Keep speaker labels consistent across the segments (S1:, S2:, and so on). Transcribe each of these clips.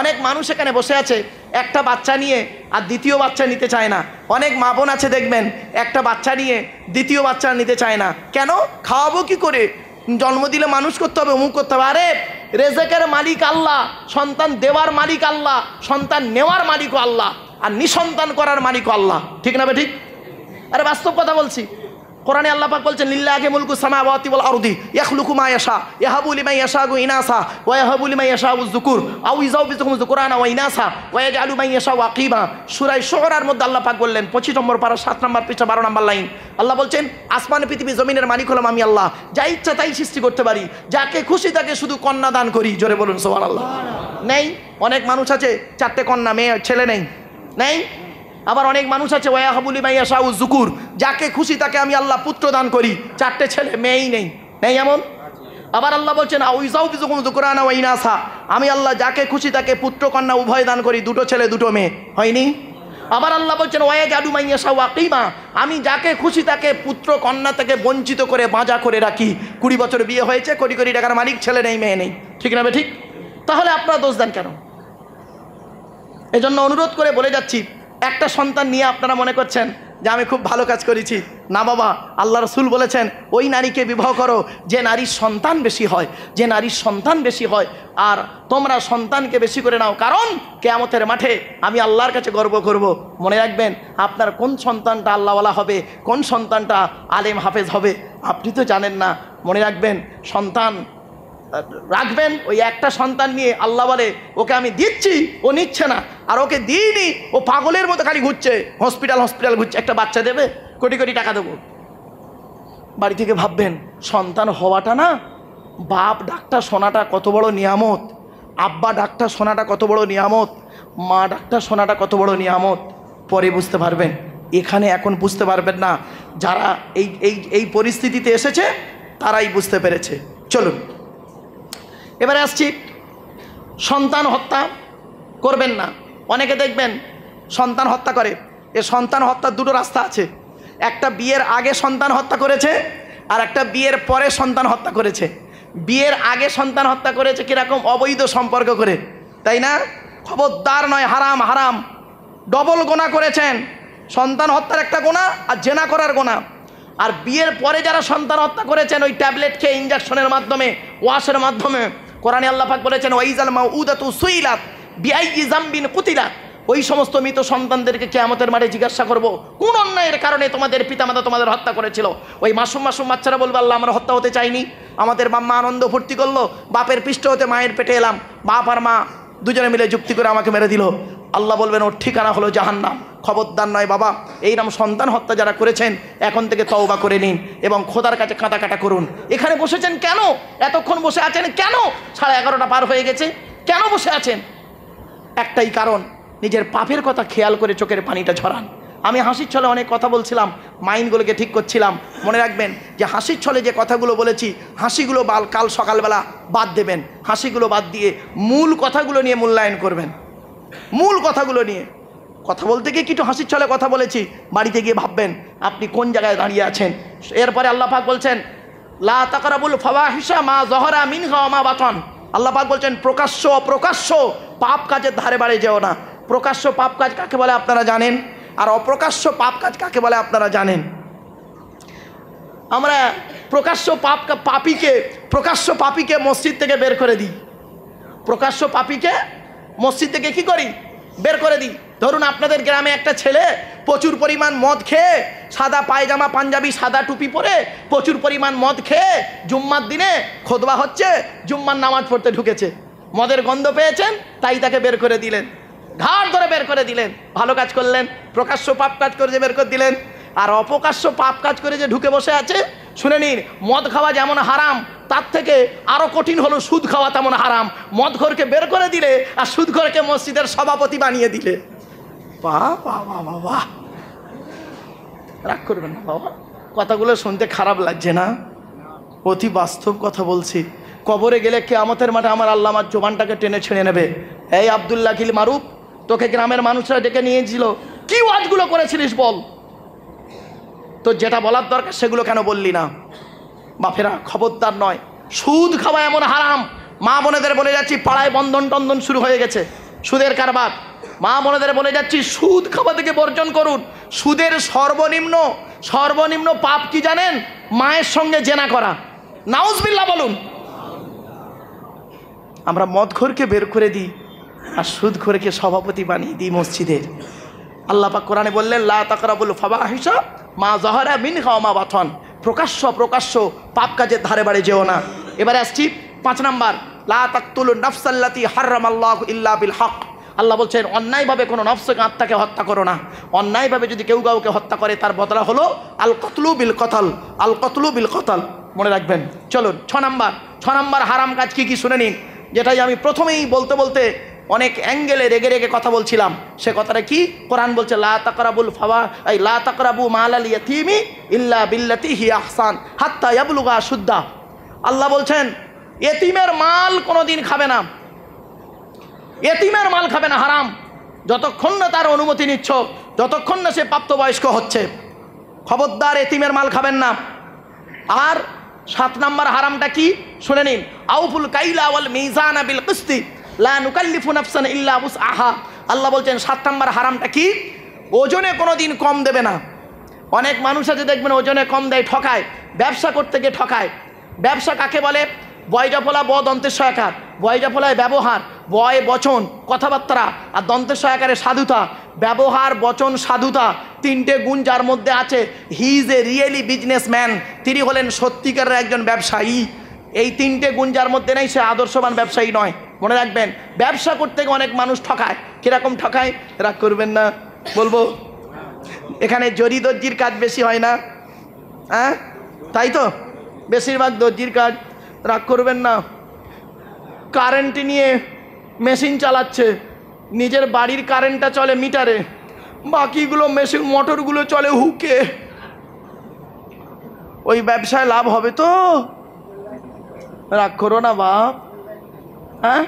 S1: অনেক মানুষ এখানে বসে আছে একটা বাচ্চা নিয়ে আর দ্বিতীয় বাচ্চা নিতে চায় না। অনেক মা বোন আছে দেখবেন একটা বাচ্চা নিয়ে দ্বিতীয় বাচ্চা নিতে চায় না। কেন? খাওয়াবো কি করে, জন্ম দিলে মানুষ করতে হবে, অমুক করতে হবে। আরে রেজেকের মালিক আল্লাহ, সন্তান দেওয়ার মালিক আল্লাহ, সন্তান নেওয়ার মালিকও আল্লাহ, আর নিঃসন্তান করার মালিকও আল্লাহ। ঠিক না ঠিক? আরে বাস্তব কথা বলছি। কোরআনে আল্লাহ পাক বলছেন লিল্লাহি মুলকু সামাওয়াতি ওয়াল আরদি ইয়াখলুকু মা ইয়াশা ইয়াহাবু লিমান ইয়াশাউ ইনাসা ওয়া ইয়াহাবু লিমান ইয়াশাউ যুকুর আও ইযাউবিজুকুম যুকুরানা ওয়া ইনাসা ওয়া ইয়াজআলু মান ইয়াশাউ আকিমা। সূরা শুআরার মধ্যে আল্লাহ পাক বললেন 25 নম্বর পারা 7 নম্বর পৃষ্ঠা 12 নম্বর লাইন। আল্লাহ বলছেন আসমান পৃথিবী জমিনের মালিক হলাম আমি আল্লাহ, যা ইচ্ছা তাই সৃষ্টি করতে পারি, যাকে খুশি তাকে শুধু কন্যা দান করি। জোরে বলুন সুবহানাল্লাহ। নেই অনেক মানুষ আছে 4টে কন্যা, মেয়ে ছেলে নেই। নেই আবার অনেক মানুষ আছে ওয়াহাবুলি মাইয়া শাউ যুকুর, যাকে খুশি তাকে আমি আল্লাহ পুত্র দান করি, 4টে ছেলে মেয়েই নেই। নেই এমন? আবার আল্লাহ বলছেন আউইজাউবিজুকুম যুকুরানা ওয়া ইনাসা, আমি আল্লাহ যাকে খুশি তাকে পুত্র কন্যা উভয় দান করি, 2টো ছেলে 2টো মেয়ে। হয়নি? আবার আল্লাহ বলছেন ওয়ায়াজআলু মান ইয়াশাউ আকিমা, আমি যাকে খুশি তাকে পুত্র কন্যা থেকে বঞ্চিত করে বাঁচা করে রাখি। 20 বছর বিয়ে হয়েছে, কোটি কোটি টাকার মালিক, ছেলে নেই মেয়ে নেই। ঠিক না ঠিক? তাহলে আপনারা দোষ দেন কেন? এজন্য অনুরোধ করে বলে যাচ্ছি, একটা সন্তান নিয়ে আপনারা মনে করছেন যে আমি খুব ভালো কাজ করেছি। না বাবা, আল্লাহ রসুল বলেছেন ওই নারীকে বিবাহ করো যে নারীর সন্তান বেশি হয়, যে নারীর সন্তান বেশি হয়। আর তোমরা সন্তানকে বেশি করে নাও, কারণ কিয়ামতের মাঠে আমি আল্লাহর কাছে গর্ব করব। মনে রাখবেন আপনার কোন সন্তানটা আল্লাহওয়ালা হবে, কোন সন্তানটা আলেম হাফেজ হবে আপনি তো জানেন না। মনে রাখবেন সন্তান রাখবেন, ওই একটা সন্তান নিয়ে আল্লাহ বলে ওকে আমি দিচ্ছি, ও নিচ্ছে না, আর ওকে দিইনি, ও পাগলের মতো খালি ঘুরছে, হসপিটাল ঘুরছে। একটা বাচ্চা দেবে, কোটি কোটি টাকা দেবো। বাড়ি থেকে ভাববেন সন্তান হওয়াটা না, বাপ ডাক্তার শোনাটা কত বড় নিয়ামত, আব্বা ডাক্তার শোনাটা কত বড় নিয়ামত, মা ডাক্তার শোনাটা কত বড় নিয়ামত। পরে বুঝতে পারবেন, এখানে এখন বুঝতে পারবেন না। যারা এই এই এই পরিস্থিতিতে এসেছে তারাই বুঝতে পেরেছে। চলুন এবারে আসছি, সন্তান হত্যা করবেন না। অনেকে দেখবেন সন্তান হত্যা করে। এ সন্তান হত্যার 2টো রাস্তা আছে। একটা বিয়ের আগে সন্তান হত্যা করেছে, আর একটা বিয়ের পরে সন্তান হত্যা করেছে। বিয়ের আগে সন্তান হত্যা করেছে কিরকম? অবৈধ সম্পর্ক করে, তাই না? খবরদার নয়, হারাম হারাম, ডবল গোনা করেছেন। সন্তান হত্যার একটা গোনা আর জেনা করার গোনা। আর বিয়ের পরে যারা সন্তান হত্যা করেছেন ওই ট্যাবলেট খেয়ে, ইঞ্জেকশনের মাধ্যমে, ওয়াশের মাধ্যমে, কোরআনে আল্লাহ পাক বলেছেন ওয়াইজাল মাউউদাতু সুইলাত বিআইয়ি যামবিন কুতিলাত, ওই সমস্ত মৃত সন্তানদেরকে কিয়ামতের মাঠে জিজ্ঞাসা করব কোন অন্যায়ের কারণে তোমাদের পিতামাতা তোমাদের হত্যা করেছিল। ওই মাসুম বাচ্চারা বলবে আল্লাহ আমরা হত্যা হতে চাইনি, আমাদের মা আনন্দ ফুর্তি করলো, বাপের পৃষ্ঠ হতে মায়ের পেটে এলাম, বাপ আর মা দুজনে মিলে যুক্তি করে আমাকে মেরে দিল। আল্লাহ বলবেন ওর ঠিকানা হলো জাহান্নাম। খবরদার নয় বাবা, এইরকম সন্তান হত্যা যারা করেছেন এখন থেকে তওবা করে নিন এবং খোদার কাছে কাটা করুন। এখানে বসেছেন কেন? এতক্ষণ বসে আছেন কেন? 11:30 পার হয়ে গেছে, কেন বসে আছেন? একটাই কারণ, নিজের পাপের কথা খেয়াল করে চোখের পানিটা ঝরান। আমি হাসির ছলে অনেক কথা বলছিলাম, মাইন্ডগুলোকে ঠিক করছিলাম। মনে রাখবেন যে হাসির ছলে যে কথাগুলো বলেছি, হাসিগুলো কাল সকালবেলা বাদ দেবেন, হাসিগুলো বাদ দিয়ে মূল কথাগুলো নিয়ে মূল্যায়ন করবেন। মূল কথাগুলো নিয়ে কথা বলতে গিয়ে কিছু হাসির ছলে কথা বলেছি, বাড়িতে গিয়ে ভাববেন আপনি কোন জায়গায় দাঁড়িয়ে আছেন। এরপরে আল্লাহ পাক বলছেন লা তাকরাবুল ফাওয়াহিশা মা যহরা মিনহা ওয়া মা বাতান। আল্লাহ পাক বলছেন প্রকাশ্য অপ্রকাশ্য পাপ কাজের ধারে বাড়ি যেও না। প্রকাশ্য পাপ কাজ কাকে বলে আপনারা জানেন, আর অপ্রকাশ্য পাপ কাজ কাকে বলে আপনারা জানেন। আমরা প্রকাশ্য পাপীকে মসজিদ থেকে বের করে দিই। প্রকাশ্য পাপীকে মসজিদ থেকে কি করি? বের করে দিই। ধরুন আপনাদের গ্রামে একটা ছেলে প্রচুর পরিমাণ মদ খেয়ে, সাদা পায়জামা পাঞ্জাবি সাদা টুপি পরে প্রচুর পরিমাণ মদ খেয়ে জুম্মার দিনে খুতবা হচ্ছে, জুম্মার নামাজ পড়তে ঢুকেছে, মদের গন্ধ পেয়েছেন তাই তাকে বের করে দিলেন, ঘাড় ধরে বের করে দিলেন। ভালো কাজ করলেন, প্রকাশ্য পাপ কাজ করে যে বের করে দিলেন। আর অপ্রকাশ্য পাপ কাজ করে যে ঢুকে বসে আছে, শুনে নিন, মদ খাওয়া যেমন হারাম তার থেকে আরো কঠিন হলো সুদ খাওয়া তেমন হারাম। মদখোরকে বের করে দিলে আর সুদখোরকে মসজিদের সভাপতি বানিয়ে দিলে। বাহ বাহ বাহ বাহ বাহ, রাগ করবেন না বাবা, কথাগুলো শুনতে খারাপ লাগছে না? অতি বাস্তব কথা বলছি। কবরে গেলে কিয়ামতের মাঠে আমার আল্লাহ আমার জবানটাকে টেনে ছেড়ে নেবে। এই আব্দুল্লাহ খিল মারুফ, তোকে গ্রামের মানুষরা ডেকে নিয়েছিল, কি ওয়াজগুলো করেছিলিস বল? তো যেটা বলার দরকার সেগুলো কেন বললি না? বাপেরা খবরদার নয়, সুদ খাওয়া এমন হারাম, মা বোনেদের বলে যাচ্ছি, পাড়ায় বন্ধন টন্ধন শুরু হয়ে গেছে, সুদের কারবার। মা বোনেদের বলে যাচ্ছি, সুদ খাওয়া থেকে বর্জন করুন। সুদের সর্বনিম্ন পাপ কি জানেন? মায়ের সঙ্গে জেনা করা। নাউজুবিল্লাহ বলুন। আমরা মদখোরকে বের করে দিই আর সুদখোরকে সভাপতি বানিয়ে দিই মসজিদের। আল্লাহ পাক কোরআনে বললেন, লা তাকরাবুল ফাওয়াহিশা মা যাহারা মিনহা ওয়া মা বাতান। প্রকাশ্য পাপ কাজের ধারে বাড়ি যেও না। এবারে আসছি 5 নাম্বার, লা তাকতুলুন নাফসাল্লাতী হারামাল্লাহু ইল্লা বিল হক। আল্লাহ বলছেন, অন্যায়ভাবে কোনো নফসকে, আত্মাকে হত্যা করো না। অন্যায়ভাবে যদি কেউ কাউকে হত্যা করে তার বদলা হলো আল কতলু বিল কতল, আল কতলু বিল কতল। মনে রাখবেন। চলুন 6 নাম্বার হারাম কাজ কি কি শুনে নিন। যেটাই আমি প্রথমেই বলতে অনেক অ্যাঙ্গেলে রেগে কথা বলছিলাম। সে কথাটা কি? কোরআন বলছে, লা তাকরাবু মালাল ইয়াতীমি ইল্লা বিল্লাতি হিয়া আহসান হাত্তা ইয়াবলুগা আশুদ্দা। আল্লাহ বলছেন, এতিমের মাল কোনোদিন খাবে না। এতিমের মাল খাবে না, হারাম। যতক্ষণ না তার অনুমতি নিচ্ছ, যতক্ষণ না সে প্রাপ্তবয়স্ক হচ্ছে, খবরদার এতিমের মাল খাবেন না। আর 7 নাম্বার হারামটা কি শুনে নিন, আউফুল কাইলা ওয়াল মিজানা বিল কিসতি লা নুকাল্লিফু নাফসান ইল্লা উসআহা। আল্লাহ বলছেন 7 নাম্বার হারামটা কি? ওজনে কোনোদিন কম দেবে না। অনেক মানুষ আছে দেখবেন ওজনে কম দেয়, ঠকায়। ব্যবসা করতে গিয়ে ঠকায়। ব্যবসা কাকে বলে? বয়জাফলা ব দন্তের সহায়কার। বয়জাফলায় ব্যবহার, বয় বচন কথাবার্তা, আর দন্তের সহায়কারে সাধুতা। ব্যবহার, বচন, সাধুতা 3টে গুণ যার মধ্যে আছে, he is a really businessman. তিনি হলেন সত্যিকারের একজন ব্যবসায়ী। এই 3টে গুণ যার মধ্যে নেই, সে আদর্শবান ব্যবসায়ী নয়। মনে রাখবেন, ব্যবসা করতে গিয়ে অনেক মানুষ ঠকায়। কীরকম ঠকায়? রাগ করবেন না, বলবো। এখানে জরি দর্জির কাজ বেশি হয় না? হ্যাঁ, তাই তো, বেশিরভাগ দর্জির কাজ। রাগ করবেন না। কারেন্ট নিয়ে মেশিন চালাচ্ছে, নিজের বাড়ির কারেন্টটা চলে মিটারে, বাকিগুলো মেশিন মোটরগুলো চলে হুকে। ওই ব্যবসায় লাভ হবে তো? রাগ করো না বাপ। হ্যাঁ,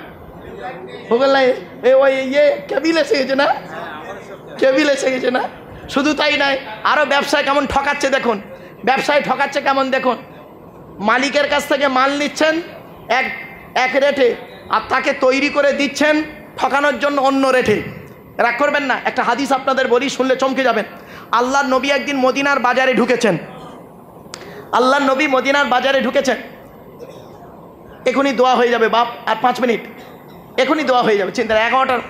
S1: ওই কেবিল এসে গেছে না? কেবিল এসে গেছে না? শুধু তাই নয়, আরও ব্যবসায় কেমন ঠকাচ্ছে দেখুন। ব্যবসায় ঠকাচ্ছে কেমন দেখুন। মালিকের কাছ থেকে মাল নিচ্ছেন এক রেটে, আর তাকে তৈরি করে দিচ্ছেন ঠকানোর জন্য অন্য রেটে। রাগ করবেন না। একটা হাদিস আপনাদের বলি, শুনলে চমকে যাবেন। আল্লাহর নবী একদিন মদিনার বাজারে ঢুকেছেন। আল্লাহর নবী মদিনার বাজারে ঢুকেছেন। এখনই দোয়া হয়ে যাবে বাপ, আর 5 মিনিট, এখনই দোয়া হয়ে যাবে, চিন্তা 11টার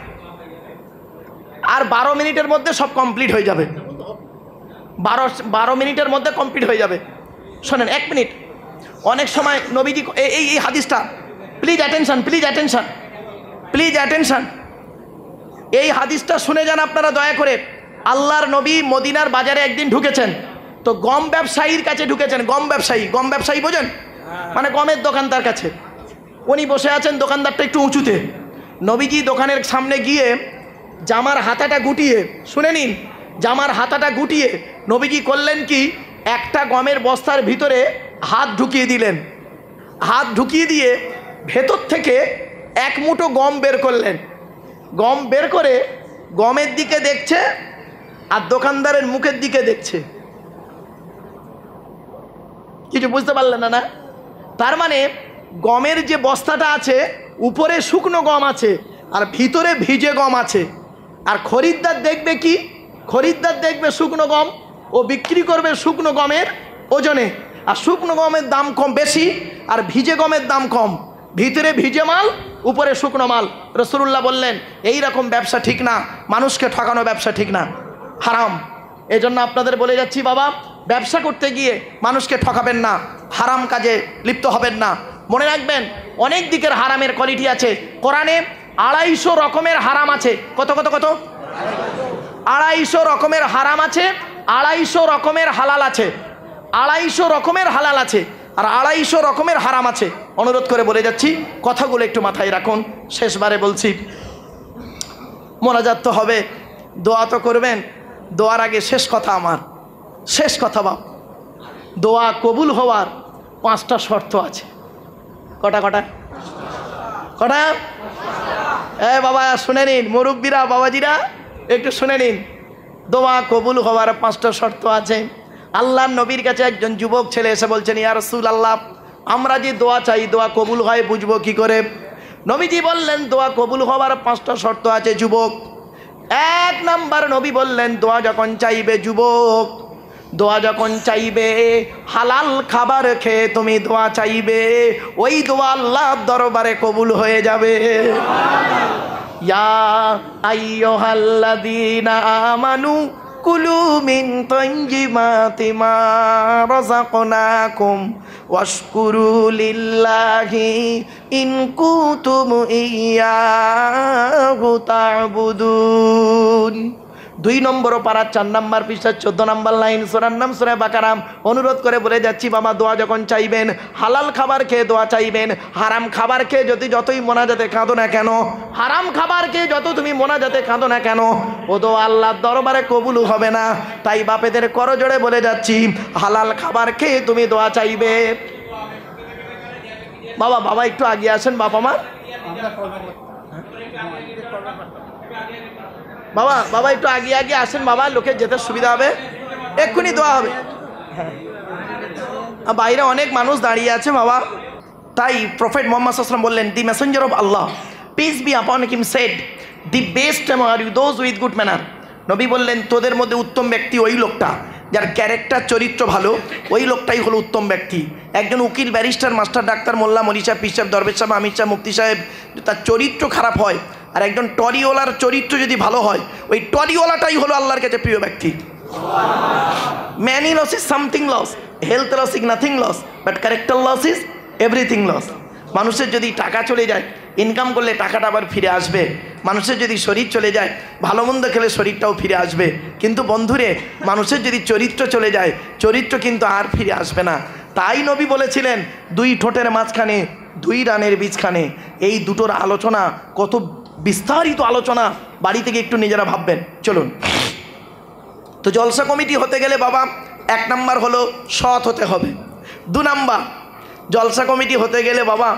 S1: আর 12 মিনিটের মধ্যে সব কমপ্লিট হয়ে যাবে। 12 মিনিটের মধ্যে কমপ্লিট হয়ে যাবে। শোনেন 1 মিনিট। অনেক সময় নবীজি এই হাদিসটা, প্লিজ অ্যাটেনশন। এই হাদিসটা শুনে যান আপনারা দয়া করে। আল্লাহর নবী মদিনার বাজারে একদিন ঢুকেছেন, তো গম ব্যবসায়ীর কাছে ঢুকেছেন। গম ব্যবসায়ী বোঝেন? মানে গমের দোকানদার কাছে। উনি বসে আছেন, দোকানদারটা একটু উঁচুতে। নবীজি দোকানের সামনে গিয়ে জামার হাতাটা গুটিয়ে, শুনে নিন, জামার হাতাটা গুটিয়ে নবীজি করলেন কি, একটা গমের বস্তার ভিতরে হাত ঢুকিয়ে দিলেন। হাত ঢুকিয়ে দিয়ে ভেতর থেকে 1 মুঠো গম বের করলেন। গম বের করে গমের দিকে দেখছে আর দোকানদারের মুখের দিকে দেখছে। কিছু বুঝতে পারলেন না? তার মানে গমের যে বস্তাটা আছে, উপরে শুকনো গম আছে আর ভিতরে ভিজে গম আছে। আর খরিদ্দার দেখবে কি? খরিদ্দার দেখবে শুকনো গম, ও বিক্রি করবে শুকনো গমের ওজনে। আর শুকনো গমের দাম কম বেশি, আর ভিজে গমের দাম কম। ভিতরে ভিজে মাল, উপরে শুকনো মাল। রাসূলুল্লাহ বললেন, এই রকম ব্যবসা ঠিক না, মানুষকে ঠকানো ব্যবসা ঠিক না, হারাম। এজন্য আপনাদের বলে যাচ্ছি বাবা, ব্যবসা করতে গিয়ে মানুষকে ঠকাবেন না, হারাম কাজে লিপ্ত হবেন না। মনে রাখবেন, অনেক দিকের হারামের কোয়ালিটি আছে। কোরআনে 250 রকমের হারাম আছে। কত 250 রকমের হারাম আছে, 250 রকমের হালাল আছে। 250 রকমের হালাল আছে আর 250 রকমের হারাম আছে। অনুরোধ করে বলে যাচ্ছি, কথাগুলো একটু মাথায় রাখুন। শেষবারে বলছি, মোনাজাত তো হবে, দোয়া তো করবেন। দোয়ার আগে শেষ কথা বাপ, দোয়া কবুল হওয়ার 5টা শর্ত আছে। কটা? বাবা শুনে নিন, মুরব্বীরা, বাবাজিরা একটু শুনে নিন। দোয়া কবুল হওয়ার 5টা শর্ত আছে। আল্লাহর নবীর কাছে একজন যুবক ছেলে এসে বলছেন, ইয়া রাসূলুল্লাহ, আমরা যে দোয়া চাই দোয়া কবুল হয় বুঝবো কি করে? নবীজি বললেন দোয়া কবুল হওয়ার 5টা শর্ত আছে যুবক। 1 নাম্বার নবী বললেন দোয়া যখন চাইবে যুবক, দোয়া যখন চাইবে হালাল খাবার খেয়ে তুমি দোয়া চাইবে, ওই দোয়া আল্লাহর দরবারে কবুল হয়ে যাবে। ইয়া আইয়ুহাল্লাযীনা আমানু কুলু মিন তাইয়্যিবাতি মা রাযাকনাকুম ওয়াশকুরু লিল্লাহি ইন কুনতুম ইয়্যাহু তা'বুদুন। 2 নম্বর পারা 4 নম্বর পৃষ্ঠা 14 নম্বর লাইন, সূরার নাম সূরা বাকারা। অনুরোধ করে বলে যাচ্ছি বাবা, দোয়া যখন চাইবেন হালাল খাবার খেয়ে দোয়া চাইবেন। হারাম খাবার খেয়ে যতই মোনাজাতে কাঁদো না কেন, হারাম খাবার খেয়ে যত তুমি মোনাজাতে কাঁদো না কেন, ও দোয়া আল্লাহর দরবারে কবুল হবে না। তাই বাপেদের করজোড়ে বলে যাচ্ছি, হালাল খাবার খেয়ে তুমি দোয়া চাইবে। বাবা বাবা একটু আগে আসেন বাবা মা। বাবা বাবা একটু আগে আগে আসেন বাবা, লোকের যেতে সুবিধা হবে, এক্ষুনি দোয়া হবে। বাইরে অনেক মানুষ দাঁড়িয়ে আছে বাবা। তাই প্রফেট মুহাম্মদ সাল্লাল্লাহু আলাইহি ওয়াসাল্লাম বললেন, the messenger of Allah peace be upon him said, the best are you those with good manner. নবী বললেন তোদের মধ্যে উত্তম ব্যক্তি ওই লোকটা যার ক্যারেক্টার চরিত্র ভালো, ওই লোকটাই হলো উত্তম ব্যক্তি। একজন উকিল, ব্যারিস্টার, মাস্টার, ডাক্তার, মোল্লা, মলি সাহেব, পীর সাহেব, দরবেশ সাহেব, আমির সাহেব, মুফতি সাহেব, তার চরিত্র খারাপ হয়, আর একজন টরিওয়ালার চরিত্র যদি ভালো হয়, ওই টরিওয়ালাটাই হলো আল্লাহর কাছে প্রিয় ব্যক্তি। Money loss is something loss, health loss is nothing loss, but character loss is everything loss. মানুষের যদি টাকা চলে যায়, ইনকাম করলে টাকাটা আবার ফিরে আসবে। মানুষের যদি শরীর চলে যায়, ভালো মন্দ খেলে শরীরটাও ফিরে আসবে। কিন্তু বন্ধুরে, মানুষের যদি চরিত্র চলে যায়, চরিত্র কিন্তু আর ফিরে আসবে না। তাই নবী বলেছিলেন 2 ঠোঁটের মাঝখানে 2 রানের বীজখানে। এই দুটোর আলোচনা কত বিস্তারিত আলোচনা, বাড়ি থেকে একটু নিজেরা ভাববেন। চলুন, তো জলসা কমিটি হতে গেলে বাবা 1 নাম্বার হলো সৎ হতে হবে। 2 নাম্বার, জলসা কমিটি হতে গেলে বাবা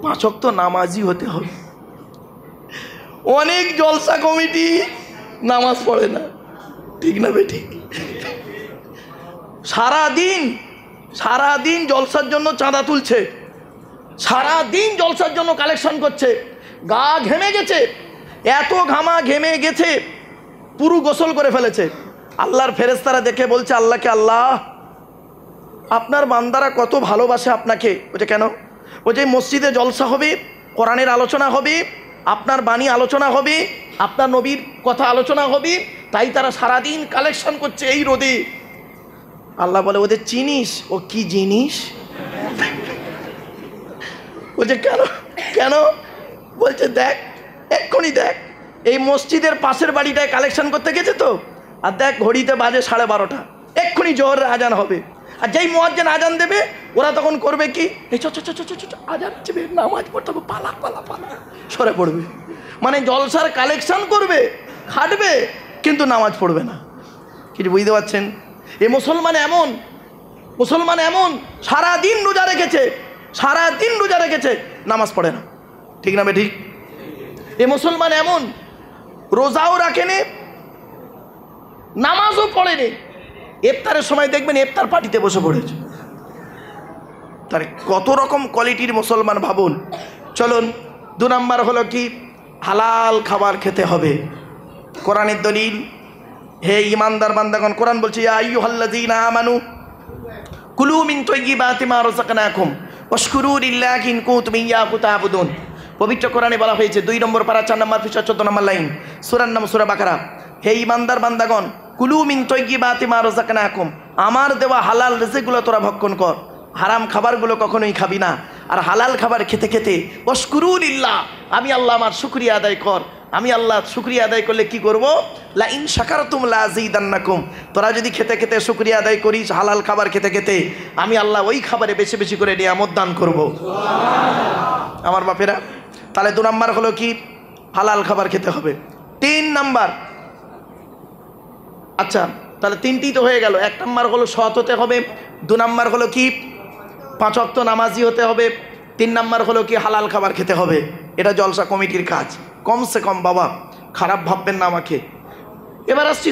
S1: 5 ওয়াক্ত নামাজি হতে হবে। অনেক জলসা কমিটি নামাজ পড়ে না, ঠিক না বেঠিক? সারাদিন জলসার জন্য চাঁদা তুলছে, সারাদিন জলসার জন্য কালেকশন করছে, গা ঘেমে গেছে, এত ঘামা ঘেমে গেছে পুরো গোসল করে ফেলেছে। আল্লাহর ফেরেশতারা দেখে বলছে আল্লাহকে, আল্লাহ আপনার বান্দারা কত ভালোবাসে আপনাকে। বলছে কেন? বলছে মসজিদে জলসা হবে, কোরআনের আলোচনা হবে, আপনার বাণী আলোচনা হবে, আপনার নবীর কথা আলোচনা হবে, তাই তারা সারাদিন কালেকশন করছে এই রোদে। আল্লাহ বলে ওদের চিনিস? ও কি জিনিস? বলছে কেন কেন? বলছে দেখ, এক্ষুনি দেখ, এই মসজিদের পাশের বাড়িটায় কালেকশন করতে গেছে তো, আর দেখ ঘড়িতে বাজে 12:30, এক্ষুনি জোহরের আজান হবে। আর যেই মুয়াজ্জিন আজান দেবে, ওরা তখন করবে কি, এই চ আজান দেবে, নামাজ পড়তে হবে, পালা পালা পালা সরে পড়বে। মানে জলসার কালেকশন করবে, খাটবে, কিন্তু নামাজ পড়বে না। কিছু বুঝতে পারছেন? এ মুসলমান এমন সারাদিন রোজা রেখেছে, নামাজ পড়ে না, ঠিক না বেঠিক? এ মুসলমান এমন রোজাও রাখেনি, নামাজও পড়েনি, ইফতারের সময় দেখবেন ইফতার পার্টিতে বসে পড়েছে। তার কত রকম কোয়ালিটির মুসলমান ভাবুন। চলুন, 2 নাম্বার হলো কি, হালাল খাবার খেতে হবে। কোরআনের দলিল, হে ইমানদার বান্দাগণ, কোরআন বলছে ইয়া আইয়ুহাল্লাযীনা আমানু কুলু মিন তাইয়্যিবাতি মা রাযাকনাকুম ওয়াশকুরু লিল্লাহি ইন কুনতুম ইয়্যাহু তা'বুদুন। পবিত্র কোরআনে বলা হয়েছে 2 নম্বর পারা 4 নম্বর পৃষ্ঠা 14 নম্বর লাইন, সূরার নাম সূরা বাকারা, হে ইমানদার বান্দাগণ কুলু মিন তাইয়্যিবাতি মা রাযাকনাকুম, আমার দেওয়া হালাল রিজিকগুলো তোরা ভক্ষণ কর, হারাম খাবারগুলো কখনোই খাবি না। আর হালাল খাবার খেতে খেতে ওয়াশকুরু লিল্লাহ, আমি আল্লাহ আমার শুকরিয়া আদায় কর। আমি আল্লাহ শুকরিয়া আদায় করলে কি করব? লা ইন শাকারতুম লা আযীদান্নাকুম, তোরা যদি খেতে খেতে শুকরিয়া আদায় করিস, হালাল খাবার খেতে খেতে, আমি আল্লাহ ওই খাবারে বেশি বেশি করে নিয়ামত দান করব। সুবহানাল্লাহ। আমার বাপেরা, তাহলে 2 নাম্বার হলো কি, হালাল খাবার খেতে হবে। 3 নাম্বার, আচ্ছা তাহলে 3টি তো হয়ে গেল। 1 নাম্বার হলো সৎ হতে হবে, 2 নাম্বার হলো কি 5 ওয়াক্ত নামাজি হতে হবে, 3 নাম্বার হলো কি হালাল খাবার খেতে হবে। এটা জলসা কমিটির কাজ। কমসে কম বাবা, খারাপ ভাববেন না আমাকে। এবার আসছি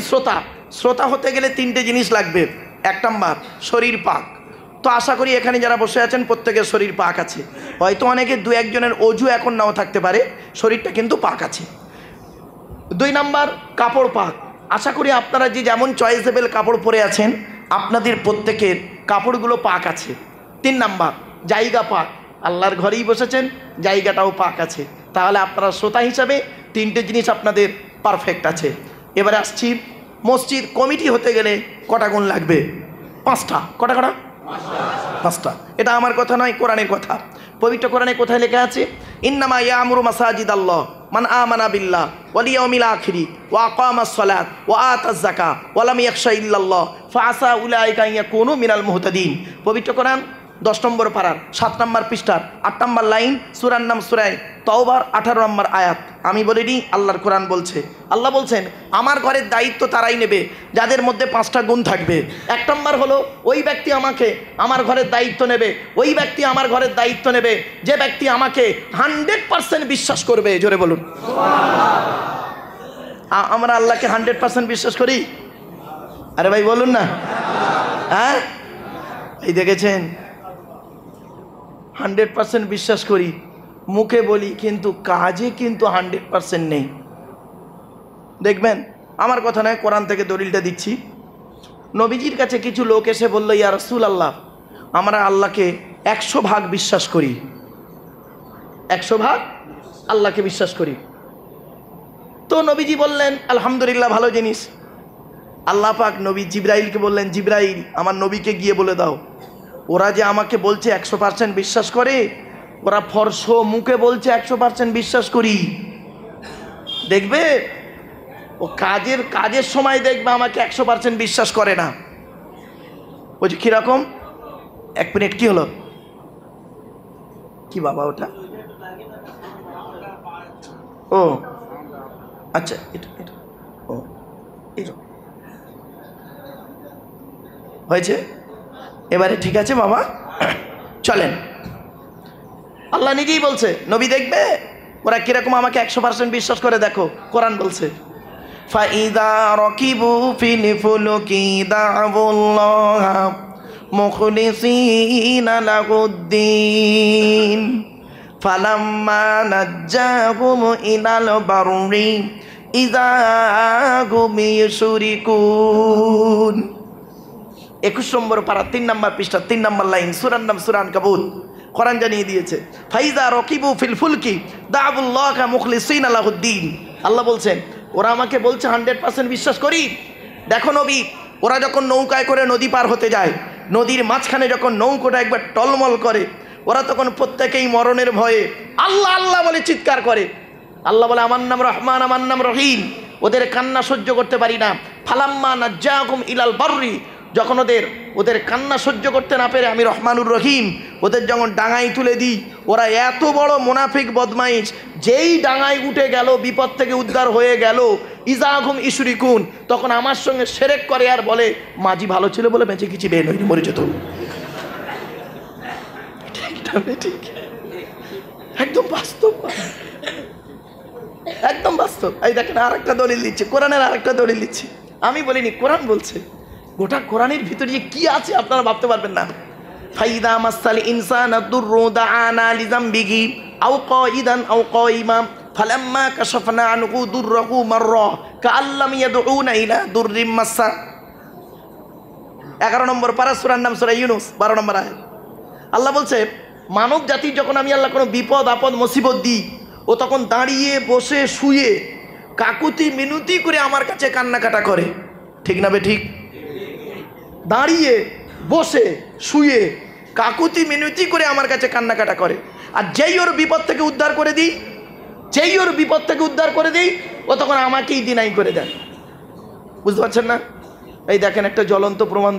S1: শ্রোতা হতে গেলে 3টে জিনিস লাগবে। এক নাম্বার শরীর পাক। তো আশা করি এখানে যারা বসে আছেন প্রত্যেকের শরীর পাক আছে। হয়তো অনেকে দু একজনের অজু এখন নাও থাকতে পারে, শরীরটা কিন্তু পাক আছে। 2 নাম্বার কাপড় পাক। আশা করি আপনারা যে যেমন চয়েসেবল কাপড় পরে আছেন আপনাদের প্রত্যেকের কাপড়গুলো পাক আছে। 3 নাম্বার জায়গা পাক, আল্লাহর ঘরেই বসেছেন, জায়গাটাও পাক আছে। তাহলে আপনারা শ্রোতা হিসাবে 3টে জিনিস আপনাদের পারফেক্ট আছে। এবারে আসছি, মসজিদ কমিটি হতে গেলে কটা গুণ লাগবে? 5টা। কটা? 5টা। এটা আমার কথা নয়, কোরআনের কথা। পবিত্র কোরআনে কোথায় লেখা আছে? ইন্নামা ইয়ামুরু মাসাজিদাল্লাহ মান আমানা বিল্লাহ ওয়াল ইয়াউমিল আখিরি ওয়া আকামাস সালাত ওয়া আতাজ যাকাত ওয়া লাম ইয়াখশা ইল্লাল্লাহ ফাআসা উলাইকা ইয়াকুনু মিনাল মুহতাদিন। পবিত্র কোরআন 10 নম্বর পারার 7 নম্বর পৃষ্ঠার 8 নম্বর লাইন, সূরার নাম সূরা তাওবার 18 নম্বর আয়াত। আমি বলিনি, আল্লাহর কোরআন বলছে। আল্লাহ বলছেন আমার ঘরের দায়িত্ব তারাই নেবে যাদের মধ্যে 5টা গুণ থাকবে। 1 নম্বর হলো ওই ব্যক্তি আমাকে আমার ঘরের দায়িত্ব নেবে, ওই ব্যক্তি আমার ঘরের দায়িত্ব নেবে যে ব্যক্তি আমাকে 100% বিশ্বাস করবে। জোরে বলুন আমরা আল্লাহকে 100% বিশ্বাস করি? আরে ভাই বলুন না। হ্যাঁ এই দেখেছেন 100% বিশ্বাস করি, মুখে বলি কিন্তু কাজে কিন্তু 100% নেই। দেখবেন আমার কথা নয়, কোরআন থেকে দলিলটা দিচ্ছি। নবীজির কাছে কিছু লোক এসে বলল, ইয়া রাসূলুল্লাহ আমরা আল্লাহকে 100 ভাগ বিশ্বাস করি, 100 ভাগ আল্লাহকে বিশ্বাস করি। তো নবীজি বললেন আলহামদুলিল্লাহ, ভালো জিনিস। আল্লাহ পাক নবী জিবরাইলকে বললেন, জিবরাইল আমার নবীকে গিয়ে বলে দাও ওরা যে আমাকে বলছে 100% বিশ্বাস করে, ওরা ফরস মুখে বলছে 100% বিশ্বাস করি, দেখবে ও কাজের সময় দেখবে আমাকে 100% বিশ্বাস করে না। বলছে কীরকম? 1 মিনিট, কি হলো? কি বাবা ওটা? ও আচ্ছা, এটা ও এটা হয়েছে। এবারে ঠিক আছে বাবা, চলেন। আল্লাহ নিজেই বলছে নবী দেখবে ওরা কিরকম আমাকে 100% বিশ্বাস করে। দেখো কোরআন বলছে, ফাইদা রাকিবু ফিল ফুলকি দা'উল্লাহ মুখলিসিনা লাহুদ্দিন ফালাম্মা নাজ্জাহুম ইলাল বাররি ইযা হুম ইউশরিকুন। 21 নম্বর পারা 3 নম্বর পৃষ্ঠা 3 নম্বর লাইন, সূরার নাম সূরা আনকাবুত। কোরআন জানিয়ে দিয়েছে ফাইজা রাকিবু ফিল ফুলকি দা'উল্লাহ মুখলিসিনা লাহুদ্দিন। আল্লাহ বলছেন ওরা আমাকে বলছে 100% বিশ্বাস করি। দেখো নবী, ওরা যখন নৌকায় করে নদী পার হতে যায়, নদীর মাঝখানে যখন নৌকোটা একবার টলমল করে, ওরা তখন প্রত্যেকেই মরণের ভয়ে আল্লাহ আল্লাহ বলে চিৎকার করে। আল্লাহ বলে আমার নাম রহমান, আমার নাম রহিম। ওদের কান্না সহ্য করতে পারি না। ফালাম্মা নাজ্জাহুম ইলাল বাররি, যখন ওদের কান্না সহ্য করতে না পেরে আমি রহমানুর রহিম ওদের যখন ডাঙায় তুলে দিই, ওরা এত বড় মুনাফিক বদমাইশ, যেই ডাঙায় উঠে গেল বিপদ থেকে উদ্ধার হয়ে গেল, ইজাহুম ইশরিকুন, তখন আমার সঙ্গে শিরক করে আর বলে মাঝি ভালো ছিল বলে বেঁচে কিছু বের হয়নি, মরে যেত। ঠিক একদম বাস্তব, একদম বাস্তব। এই দেখেন আরেকটা দলিল দিচ্ছে, কোরআনের আরেকটা দলিল দিচ্ছে। আমি বলিনি, কোরআন বলছে। গোটা কোরআনের ভিতরে যে কি আছে আপনারা ভাবতে পারবেন না। ফাইদা মাসাল ইনসানা দুররু দাআনা লিযামবিহি আও কাইদান আও কাইমা ফালাম্মা কাশাফনা আনহু দুররাহু মাররা কাআল্লাম ইয়াদউনা ইলা দুররিম মাসসা। 11 নম্বর পারা, সূরার নাম সূরা ইউনূস 12 নম্বর আয়াত। আল্লাহ বলছে মানব জাতির যখন আমি আল্লাহ কোনো বিপদ আপদ মুসিবত দিই, ও তখন দাঁড়িয়ে বসে শুয়ে কাকুতি মিনতি করে আমার কাছে কান্নাকাটা করে। ঠিক না বে ঠিক? দাঁড়িয়ে বসে শুয়ে কাকুতি মিনতি করে আমার কাছে কান্নাকাটা করে। আর যেই ওর বিপদ থেকে উদ্ধার করে দিই, ও তখন আমাকেই ডিনাই করে দেয়। বুঝতে পারছেন না? এই দেখেন একটা জ্বলন্ত প্রমাণ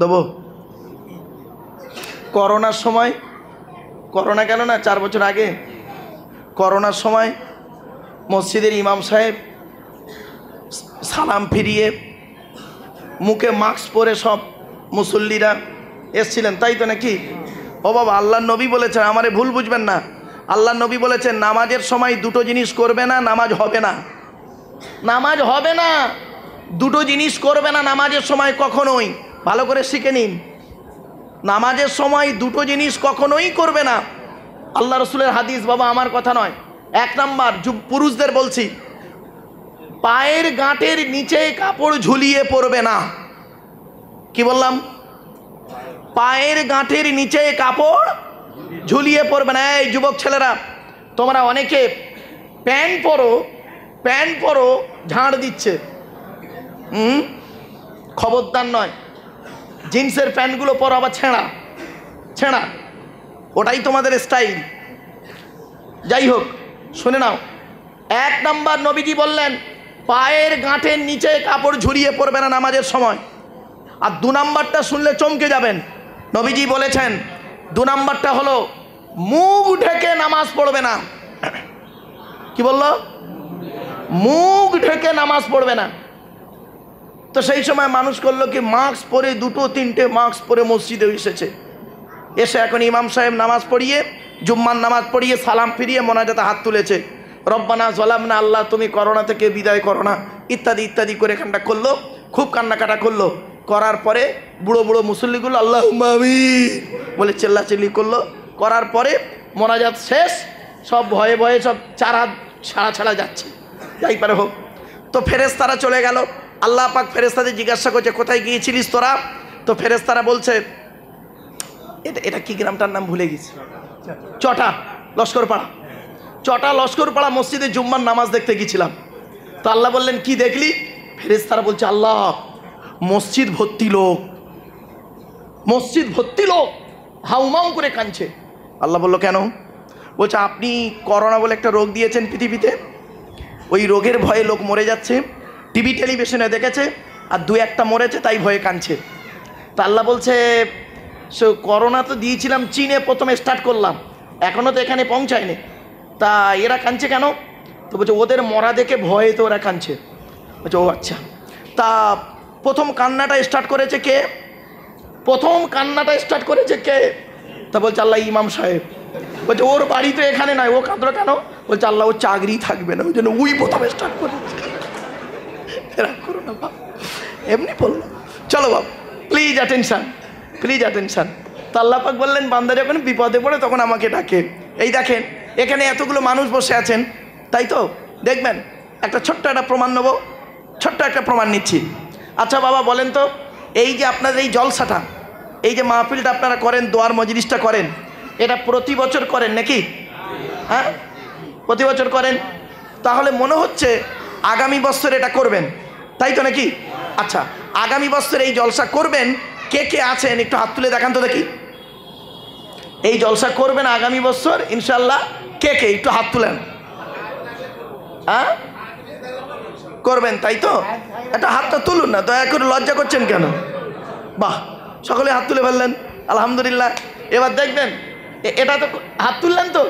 S1: দেবো। করোনার সময়, করোনা গেল না 4 বছর আগে, করোনার সময় মসজিদের ইমাম সাহেব সালাম ফিরিয়ে মুখে মাস্ক পরে সব মুসল্লিরা এসছিলেন, তাই তো নাকি? ও বাবা, আল্লাহর নবী বলেছেন, আমারে ভুল বুঝবেন না, আল্লাহর নবী বলেছেন নামাজের সময় 2টো জিনিস করবে না, নামাজ হবে না। নামাজ হবে না। দুটো জিনিস করবে না নামাজের সময় কখনোই, ভালো করে শিখে নিন। নামাজের সময় দুটো জিনিস কখনোই করবে না, আল্লাহ রসুলের হাদিস, বাবা আমার কথা নয়। এক নাম্বার, পুরুষদের বলছি, পায়ের গাঁটের নিচে কাপড় ঝুলিয়ে পরবে না। কি বললাম? পায়ের গাঁটের নিচে কাপড় ঝুলিয়ে পরবে না। এই যুবক ছেলেরা, তোমরা অনেকে প্যান্ট পরো ঝাড় দিচ্ছে, খবরদার নয়। জিন্সের প্যান্টগুলো পরো আবার ছেঁড়া, ওটাই তোমাদের স্টাইল। যাই হোক, শুনে নাও, এক নাম্বার নবীজি বললেন পায়ের গাঁটের নিচে কাপড় ঝুলিয়ে পরবে না নামাজের সময়। আর দু নাম্বারটা শুনলে চমকে যাবেন, নবীজি বলেছেন দু নাম্বারটা হলো মুখ ঢেকে নামাজ পড়বে না। কি বললো? মুখ ঢেকে নামাজ পড়বে না। তো সেই সময় মানুষ করলো কি, মাস্ক পরে, দুটো তিনটে মাস্ক পরে মসজিদে এসে এখন ইমাম সাহেব নামাজ পড়িয়ে, জুম্মার নামাজ পড়িয়ে সালাম ফিরিয়ে মোনাজাতে হাত তুলেছে, রব্বানা জালামনা, আল্লাহ তুমি করোনা থেকে বিদায় করো না, ইত্যাদি ইত্যাদি করে এখানটা করলো, খুব কান্নাকাটা করলো। করার পরে বুড়ো বুড়ো মুসল্লিগুলো আল্লাহুম্মা আমিন বলে চেল্লাচিল্লি করলো। করার পরে মোনাজাত শেষ, সব ভয়ে ভয়ে সব চার হাত ছাড়া যাচ্ছে, যাই পারে হোক। তো ফেরেশতারা চলে গেল। আল্লাহ পাক ফেরেশতাদের জিজ্ঞাসা করছে, কোথায় গিয়েছিলিস তোরা? তো ফেরেশতারা বলছে, এটা কি গ্রামটার নাম ভুলে গেছি, চটা লস্করপাড়া মসজিদে জুম্মার নামাজ দেখতে গিয়েছিলাম। তো আল্লাহ বললেন, কি দেখলি? ফেরেশতারা বলছে, আল্লাহ মসজিদ ভর্তি লোক হাউমাউ করে কাঁদছে। আল্লাহ বলল, কেন? বলছে, আপনি করোনা বলে একটা রোগ দিয়েছেন পৃথিবীতে, ওই রোগের ভয়ে লোক মরে যাচ্ছে, টিভি টেলিভিশনে দেখেছে, আর দু একটা মরেছে, তাই ভয়ে কাঁদছে। তা আল্লাহ বলছে, সে করোনা তো দিয়েছিলাম চীনে, প্রথমে স্টার্ট করলাম, এখনও তো এখানে পৌঁছায়নি, তা এরা কাঁদছে কেন? তো বলছে, ওদের মরা দেখে ভয়ে তো ওরা কাঁদছে। বলছে, ও আচ্ছা। তা প্রথম কান্নাটা স্টার্ট করেছে কে? তা বলছে, আল্লাহ ইমাম সাহেব। বলছে, ওর বাড়ি তো এখানে নয়, ও কাঁদলো কেন? বলছে, আল্লাহ ওর চাকরি থাকবে না, ওই জন্য ওই প্রথমে স্টার্ট করেছে। রাগ করো না বাপ, এমনি বললো। চলো বাপ, প্লিজ অ্যাটেনশান। তো আল্লাহ পাক বললেন, বান্দা যখন বিপদে পড়ে তখন আমাকে ডাকে। এই দেখেন, এখানে এতগুলো মানুষ বসে আছেন, তাই তো? দেখবেন, একটা ছোট্ট একটা প্রমাণ নিচ্ছি। আচ্ছা বাবা বলেন তো, এই যে আপনাদের এই জলসাটা, এই যে মাহফিলটা আপনারা করেন, দোয়ার মজলিসটা করেন, এটা প্রতি বছর করেন নাকি? হ্যাঁ, প্রতি বছর করেন। তাহলে মনে হচ্ছে আগামী বছর এটা করবেন, তাই তো নাকি? আচ্ছা, আগামী বছর এই জলসা করবেন, কে কে আছেন একটু হাত তুলে দেখান তো দেখি। এই জলসা করবেন আগামী বছর ইনশাল্লাহ, কে কে একটু হাত তুলেন। হ্যাঁ, করবেন তাই তো? একটা হাতটা তুলুন না, দয়া করে, লজ্জা করছেন কেন? বাহ, সকলে হাত তুলে ফেললেন, আলহামদুলিল্লাহ। এবার দেখবেন, এটা তো হাত তুললেন তো,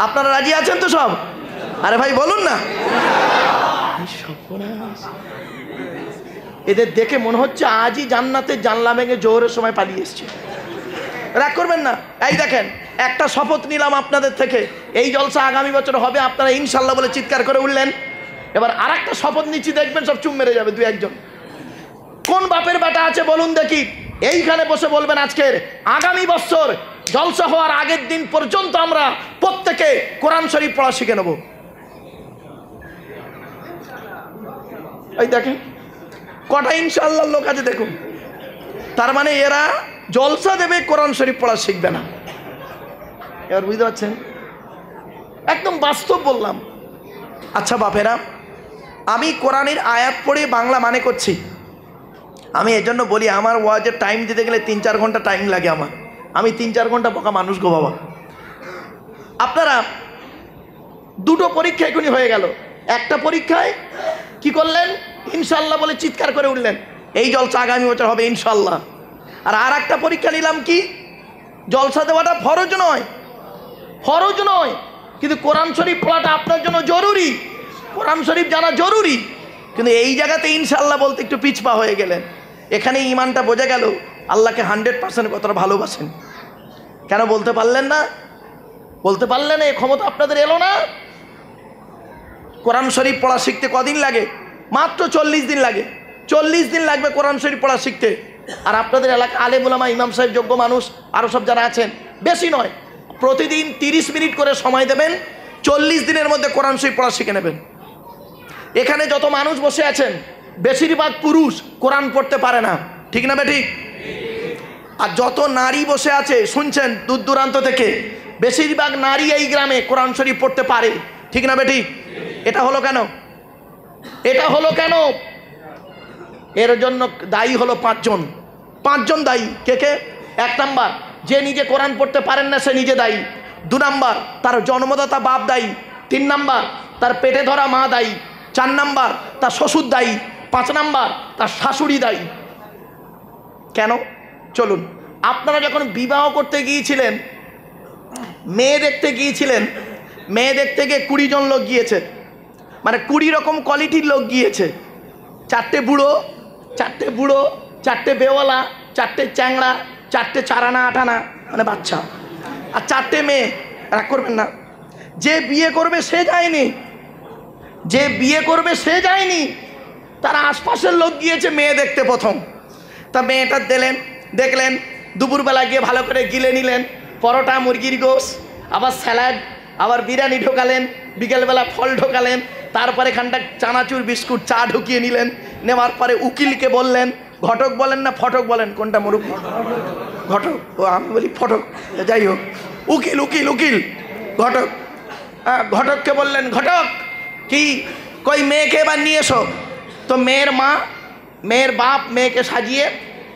S1: আপনারা রাজি আছেন তো সব? আরে ভাই বলুন না। এদের দেখে মনে হচ্ছে আজই জান্নাতের জানলা ভেঙে জোহরের সময় পালিয়ে এসছে। রাগ করবেন না। এই দেখেন, একটা শপথ নিলাম আপনাদের থেকে, এই জলসা আগামী বছর হবে, আপনারা ইনশাল্লাহ বলে চিৎকার করে উঠলেন। এবার আর একটা শপথ নিচ্ছি, দেখবেন সব চুপ মেরে যাবে দু একজন। কোন বাপের বেটা আছে বলুন দেখি, এইখানে বসে বলবেন আজকের আগামী বছর জলসা হওয়ার আগের দিন পর্যন্ত আমরা প্রত্যেকে কোরআন শরীফ পড়া শিখে নেব। এই দেখেন কটা ইনশাআল্লাহ লোক আছে দেখুন। তার মানে এরা জলসা দেবে, কোরআন শরীফ পড়া শিখবে না। এবার বুঝতে পারছেন? একদম বাস্তব বললাম। আচ্ছা বাপেরা, আমি কোরআনের আয়াত পড়ে বাংলা মানে করছি। আমি এজন্য বলি, আমার ওয়াজের টাইম দিতে গেলে 3-4 ঘন্টা টাইম লাগে আমার। আমি 3-4 ঘন্টা বোকা মানুষ গো বাবা। আপনারা দুটো পরীক্ষা এখনই হয়ে গেল। একটা পরীক্ষায় কি করলেন? ইনশাল্লাহ বলে চিৎকার করে উঠলেন, এই জলসা আগামী বছর হবে ইনশাল্লাহ। আর একটা পরীক্ষা নিলাম কি, জলসা দেওয়াটা ফরজ নয়, কিন্তু কোরআন শরীফ পড়াটা আপনার জন্য জরুরি, কোরআন শরীফ জানা জরুরি। কিন্তু এই জায়গাতে ইনশাল্লাহ বলতে একটু পিছপা হয়ে গেলেন। এখানে ইমানটা বোঝা গেল, আল্লাহকে 100% কতটা ভালোবাসেন। কেন বলতে পারলেন না? এই ক্ষমতা আপনাদের এলো না? কোরআন শরীফ পড়া শিখতে কদিন লাগে? মাত্র 40 দিন লাগে। 40 দিন লাগবে কোরআন শরীফ পড়া শিখতে। আর আপনাদের এলাকা আলেম ওলামা, ইমাম সাহেব, যোগ্য মানুষ আরও সব যারা আছেন, বেশি নয়, প্রতিদিন 30 মিনিট করে সময় দেবেন, 40 দিনের মধ্যে কোরআন শরীফ পড়া শিখে নেবেন। এখানে যত মানুষ বসে আছেন বেশিরভাগ পুরুষ কোরআন পড়তে পারে না, ঠিক না বেঠিক? আর যত নারী বসে আছে শুনছেন দূর দূরান্ত থেকে, বেশিরভাগ নারী এই গ্রামে কোরআন শরীফ পড়তে পারে, ঠিক না বেঠিক? এটা হলো কেন? এটা হলো কেন? এর জন্য দায়ী হলো 5 জন দায়ী। কে কে? 1 নাম্বার, যে নিজে কোরআন পড়তে পারেন না সে নিজে দায়ী। 2 নাম্বার, তার জন্মদাতা বাপ দায়ী। 3 নাম্বার, তার পেটে ধরা মা দায়ী। 4 নাম্বার, তার শ্বশুর দায়ী। 5 নাম্বার, তার শাশুড়ি দায়ী। কেন? চলুন, আপনারা যখন বিবাহ করতে গিয়েছিলেন, মেয়ে দেখতে গিয়েছিলেন, মেয়ে দেখতে গিয়ে 20 জন লোক গিয়েছে, মানে 20 রকম কোয়ালিটির লোক গিয়েছে। 4টে বুড়ো, 4টে বেওয়ালা, 4টে চ্যাংড়া, 4টে 4 আনা 8 আনা মানে বাচ্চা, আর 4টে মেয়ে। রাগ করবেন না, যে বিয়ে করবে সে যায়নি, যে বিয়ে করবে সে যায়নি, তার আশপাশের লোক গিয়েছে মেয়ে দেখতে প্রথম। তা মেয়েটা দেখলেন, দুপুরবেলা গিয়ে ভালো করে গিলে নিলেন, পরোটা, মুরগির গোশ, আবার স্যালাড, আবার বিরিয়ানি ঢোকালেন, বিকেলবেলা ফল ঢোকালেন, তারপরে এখানটা চানাচুর বিস্কুট চা ঢুকিয়ে নিলেন। নেওয়ার পরে উকিলকে বললেন, ঘটক বলেন না ফটক বলেন, কোনটা মুরব্বী? ঘটক। ও আমি বলি ফটক, যাই হোক, উকিল উকিল উকিল ঘটক। ঘটককে বললেন, ঘটক কি কই মেয়েকে এবার নিয়ে এসো। তো মেয়ের মা, মেয়ের বাপ মেয়েকে সাজিয়ে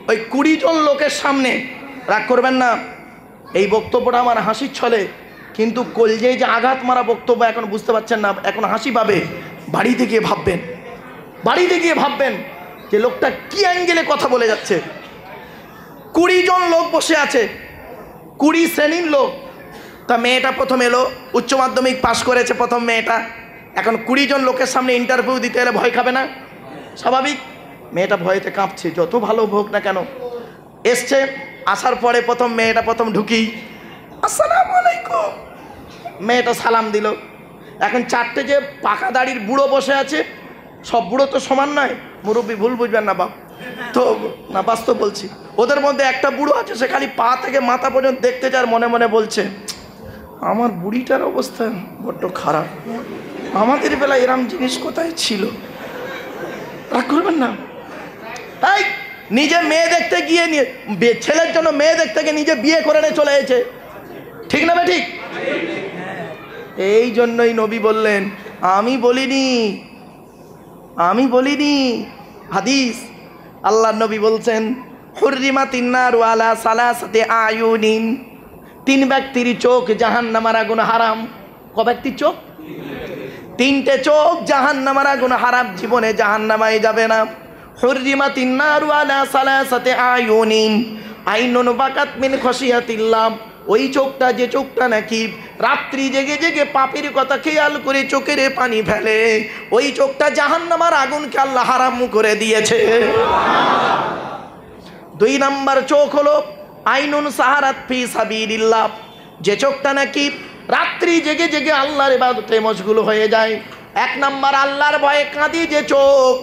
S1: ওই 20 জন লোকের সামনে, রাগ করবেন না, এই বক্তব্যটা আমার হাসির ছলে, কিন্তু কলজেই যে আঘাত মারা বক্তব্য, এখন বুঝতে পারছেন না, এখন হাসি পাবে। বাড়িতে গিয়ে ভাববেন যে লোকটা কি অ্যাঙ্গেলে কথা বলে যাচ্ছে। 20 জন লোক বসে আছে, 20 শ্রেণীর লোক। তা মেয়েটা প্রথম এলো, উচ্চ মাধ্যমিক পাশ করেছে প্রথম মেয়েটা। এখন 20 জন লোকের সামনে ইন্টারভিউ দিতে এলে ভয় খাবে না? স্বাভাবিক। মেয়েটা ভয়েতে কাঁপছে, যত ভালো হোক না কেন। এসছে, আসার পরে মেয়েটা প্রথম ঢুকি, আসসালামু আলাইকুম, মেয়েটা সালাম দিল। এখন 4টে যে পাকা দাড়ির বুড়ো বসে আছে, সব বুড়ো তো সমান নয়, মুরব্বী ভুল বুঝবেন না বাপ, তো না বাস্তব বলছি, ওদের মধ্যে একটা বুড়ো আছে, সে খালি পা থেকে মাথা পর্যন্ত দেখতে চায়, মনে মনে বলছে আমার বুড়িটার অবস্থা বড্ড খারাপ, আমাদের বেলা এরম জিনিস কোথায় ছিল। রাগ করবেন না। তাই নিজে মেয়ে দেখতে গিয়ে ছেলের জন্য মেয়ে দেখতে গিয়ে নিজে বিয়ে করে নিয়ে চলে এসেছে, ঠিক না ঠিক? এই জন্যই নবী বললেন, আমি বলিনি, হাদিস, আল্লাহ নবী বলছেন, হুররিমাতিন নারু আলা সালাসাতি আয়ুনিন, 3 ব্যক্তির চোখ জাহান্নামের আগুন হারাম। ক ব্যক্তির চোখ? 3টে চোখ জাহান্নামের আগুন হারাম, জীবনে জাহান্নামায় যাবে না। হুররিমাতিন নারু আলা সালাসাতি আয়ুনিন, আইনুন বাকাত মিন খশিয়াতিল্লাহ, ওই চোখটা, যে চোখটা নাকি রাত্রি জেগে জেগে পাপের কথা খেয়াল করে চোখের পানি ফেলে, ওই চোখটা জাহান্নামের আগুনকে আল্লাহ হারাম করে দিয়েছে। 2 নাম্বার চোখ হলো আইনুন সাহারাত ফি সাবিলিল্লাহ, যে চোখটা নাকি রাত্রি জেগে জেগে আল্লাহর ইবাদতে মশগুল হয়ে যায়। 1 নাম্বার আল্লাহর ভয়ে কাঁদে যে চোখ,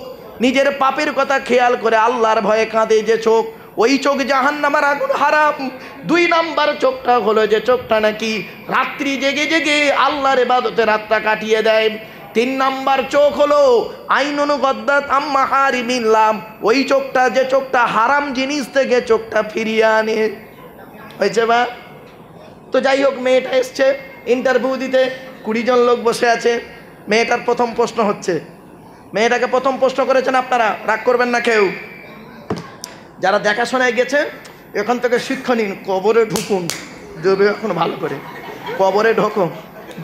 S1: নিজের পাপের কথা খেয়াল করে আল্লাহর ভয়ে কাঁদে যে চোখ, ওই চোখ জাহান্নামের আগুন হারাম। 2 নাম্বার চোখটা হলো যে চোখটা নাকি রাত্রি জেগে জেগে আল্লাহর ইবাদতে রাতটা কাটিয়ে দেয়। 3 নাম্বার চোখ হলো আইনুন গদ্দাত আম্মা হারিমিল্লাহ, ওই চোখটা, যে চোখটা হারাম জিনিস থেকে চোখটা ফিরিয়ে আনে। হয়েছে বা? তো যাই হোক, মেয়েটা এসছে ইন্টারভিউ দিতে, 20 জন লোক বসে আছে। মেয়েটার প্রথম প্রশ্ন হচ্ছে, মেয়েটাকে প্রথম প্রশ্ন করেছেন আপনারা, রাগ করবেন না কেউ, যারা দেখাশোনায় গেছে এখান থেকে শিক্ষা নিন, কবরে ঢুকুন, দেবে এখন ভালো করে, কবরে ঢোকুন,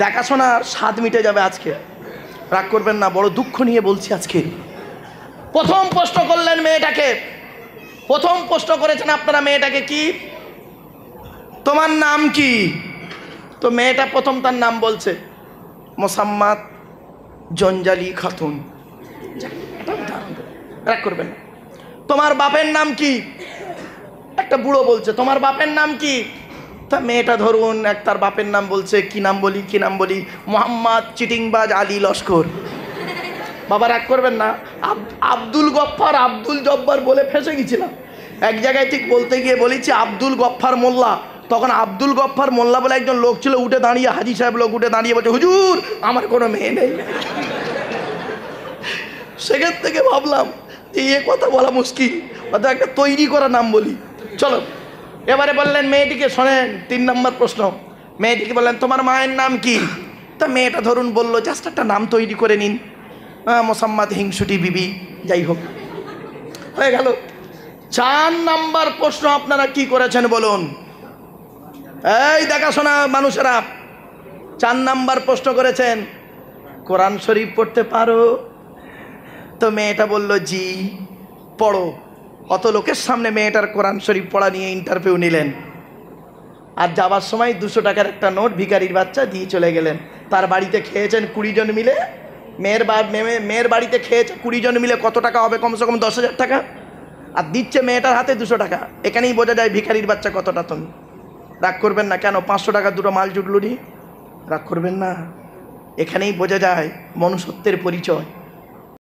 S1: দেখাশোনার স্বাদ মিটে যাবে আজকে। রাগ করবেন না, বড় দুঃখ নিয়ে বলছি আজকে। প্রথম প্রশ্ন করলেন মেয়েটাকে, প্রথম প্রশ্ন করেছেন আপনারা মেয়েটাকে, কি তোমার নাম কি? তো মেয়েটা প্রথম তার নাম বলছে, মোসাম্মাত জঞ্জালি খাতুন। রাগ করবেন না। তোমার বাপের নাম কি? একটা বুড়ো বলছে, তোমার বাপের নাম কি? তা মেয়েটা ধরুন তার বাপের নাম বলছে, কি নাম বলি, মোহাম্মদ চিটিংবাজ আলী লস্কর। বাবা রাগ করবেন না, আব্দুল গফফার আব্দুল জব্বার বলে ফেঁসে গেছিলাম। এক জায়গায় ঠিক বলতে গিয়ে বলেছি আব্দুল গফফার মোল্লা, তখন আব্দুল গফফার মোল্লা বলে একজন লোক ছিল, উঠে দাঁড়িয়ে, হাজি সাহেব লোক উঠে দাঁড়িয়ে বলছে, হুজুর আমার কোনো মেয়ে নেই। সেখান থেকে ভাবলাম যে এ কথা বলা মুশকিল, অর্থাৎ একটা তৈরি করা নাম বলি। চলো এবারে বললেন মেয়েটিকে, শোনেন 3 নম্বর প্রশ্ন, মেয়েটিকে বললেন তোমার মায়ের নাম কি? তা মেয়েটা ধরুন বললো জাস্ট একটা নাম তৈরি করে নিন, মোসাম্মদ হিংসুটি বিবি, যাই হোক হয়ে গেল। 4 নম্বর প্রশ্ন আপনারা কি করেছেন বলুন? এই দেখাশোনা মানুষেরা, 4 নম্বর প্রশ্ন করেছেন কোরআন শরীফ পড়তে পারো? তো মেয়েটা বলল জি। পড়ো। অত লোকের সামনে মেয়েটার কোরআন শরীফ পড়া নিয়ে ইন্টারভিউ নিলেন, আর যাবার সময় 200 টাকার একটা নোট ভিখারির বাচ্চা দিয়ে চলে গেলেন। তার বাড়িতে খেয়েছেন 20 জন মিলে, মেয়ের বাড়িতে খেয়েছে 20 জন মিলে, কত টাকা হবে? কমসে কম 10,000 টাকা। আর দিচ্ছে মেয়েটার হাতে 200 টাকা। এখানেই বোঝা যায় ভিখারির বাচ্চা কতটা। তুমি রাগ করবেন না, কেন 500 টাকা দুটো মাল জুটলুনি, রাগ করবেন না। এখানেই বোঝা যায় মনুষ্যত্বের পরিচয়।